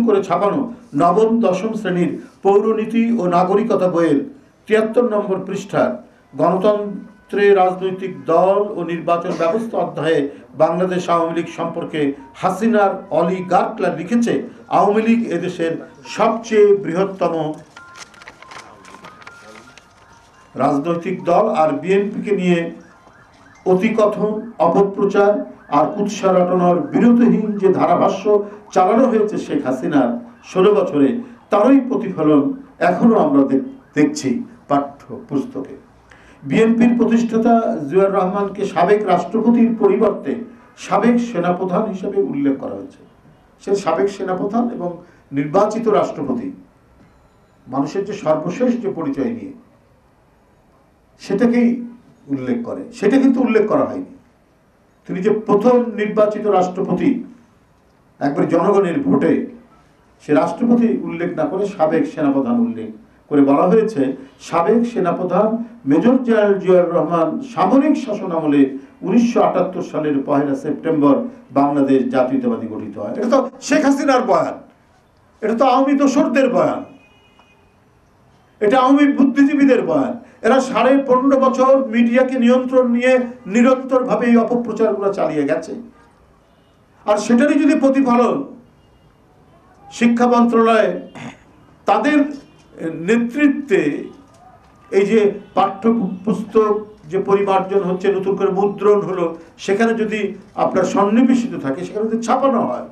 করে ছাপানো নবম দশম শ্রেণীর পৌরনীতি ও নাগরিকতা বইয়ের ৭৩ নম্বর পৃষ্ঠার গণতন্ত্রে রাজনৈতিক দল ও নির্বাচন ব্যবস্থা অধ্যায়ে বাংলাদেশ আওয়ামী লীগ সম্পর্কে হাসিনার অলিগার্করা লিখেছে, আওয়ামী লীগ এদেশের সবচেয়ে বৃহত্তম রাজনৈতিক দল, আর বিএনপিকে নিয়ে অতিকথন, অপপ্রচার আর কুৎসা রটনার বিরতিহীন যে ধারাভাষ্য চালানো হয়েছে শেখ হাসিনার 16 বছরে, তারই প্রতিফলন এখনো আমরা দেখছি পাঠ্য পুস্তকে। বিএনপির প্রতিষ্ঠাতা জিয়াউর রহমানকে সাবেক রাষ্ট্রপতির পরিবর্তে সাবেক সেনাপ্রধান হিসেবে উল্লেখ করা হয়েছে। সে সাবেক সেনাপ্রধান এবং নির্বাচিত রাষ্ট্রপতি, মানুষের যে সর্বশেষ যে পরিচয় নিয়ে সেটাকেই উল্লেখ করে, সেটা কিন্তু উল্লেখ করা হয়নি। তিনি যে প্রথম নির্বাচিত রাষ্ট্রপতি একবার জনগণের ভোটে, সে রাষ্ট্রপতি উল্লেখ না করে সাবেক সেনাপ্রধান উল্লেখ করে বলা হয়েছে, সাবেক সেনাপ্রধান মেজর জেনারেল জিয়াউর রহমান সামরিক শাসন আমলে 1978 সালের 1 সেপ্টেম্বর বাংলাদেশ জাতীয়তাবাদী গঠিত হয়। এটা তো শেখ হাসিনার বয়ান, এটা তো আওয়ামী দোসরদের বয়ান, এটা আওয়ামী বুদ্ধিজীবীদের বয়ান। এরা 15.5 বছর মিডিয়াকে নিয়ন্ত্রণ নিয়ে নিরন্তরভাবে এই অপপ্রচারগুলো চালিয়ে গেছে। আর সেটারই যদি প্রতিফলন শিক্ষা মন্ত্রণালয় তাদের নেতৃত্বে এই যে পাঠ্যপুস্তক যে পরিমার্জন হচ্ছে, নতুন করে মুদ্রণ হলো, সেখানে যদি আপনার সন্নিবেশিত থাকে, সেখানে যদি ছাপানো হয়,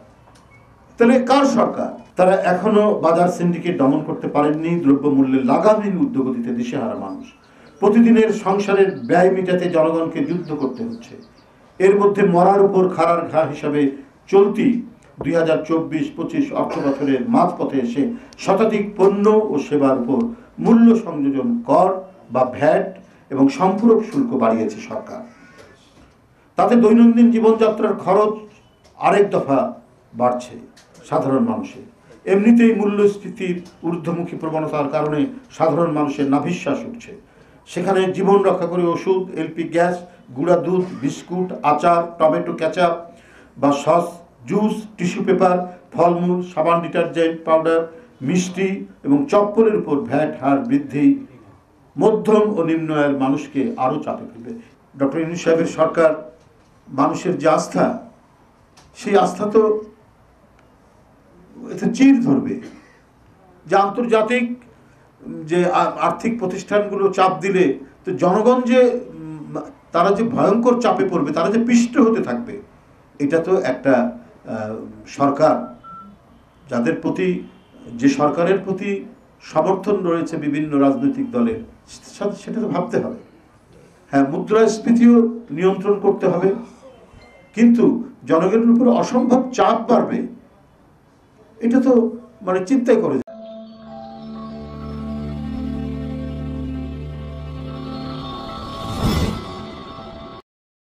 তাহলে কার সরকার? তারা এখনো বাজার সিন্ডিকেট দমন করতে পারেননি। দ্রব্যমূল্যের লাগামহীন ঊর্ধ্বগতিতে দিশেহারা মানুষ, প্রতিদিনের সংসারের ব্যয় মেটাতে জনগণকে যুদ্ধ করতে হচ্ছে। এর মধ্যে মরার উপর খাড়ার ঘা হিসাবে চলতি 2024-25 অর্থ বছরের মাঝপথে এসে শতাধিক পণ্য ও সেবার উপর মূল্য সংযোজন কর বা ভ্যাট এবং সম্পূরক শুল্ক বাড়িয়েছে সরকার। তাতে দৈনন্দিন জীবনযাত্রার খরচ আরেক দফা বাড়ছে সাধারণ মানুষের। এমনিতেই মূল্যস্ফীতির ঊর্ধ্বমুখী প্রবণতার কারণে সাধারণ মানুষের নাভিশ্বাস উঠছে। সেখানে জীবন রক্ষা করে ওষুধ, এলপি গ্যাস, গুঁড়া দুধ, বিস্কুট, আচার, টমেটো কেচাপ বা সস, জুস, টিস্যু পেপার, ফলমূল, সাবান, ডিটারজেন্ট পাউডার, মিষ্টি এবং চপ্পলের উপর ভ্যাট হার বৃদ্ধি মধ্যম ও নিম্ন আয়ের মানুষকে আরও চাপে ফেলবে। ডক্টর ইউনূস সাহেবের সরকার মানুষের যে আস্থা, সেই আস্থা তো এতে চির ধরবে। যে আন্তর্জাতিক যে আর্থিক প্রতিষ্ঠানগুলো চাপ দিলে তো জনগণ যে তারা যে ভয়ঙ্কর চাপে পড়বে, তারা যে পিষ্ট হতে থাকবে, এটা তো একটা সরকার যাদের প্রতি, যে সরকারের প্রতি সমর্থন রয়েছে বিভিন্ন রাজনৈতিক দলের, সেটা তো ভাবতে হবে। হ্যাঁ, মুদ্রাস্ফীতিও নিয়ন্ত্রণ করতে হবে, কিন্তু জনগণের উপর অসম্ভব চাপ বাড়বে, এটা তো চিন্তাই করে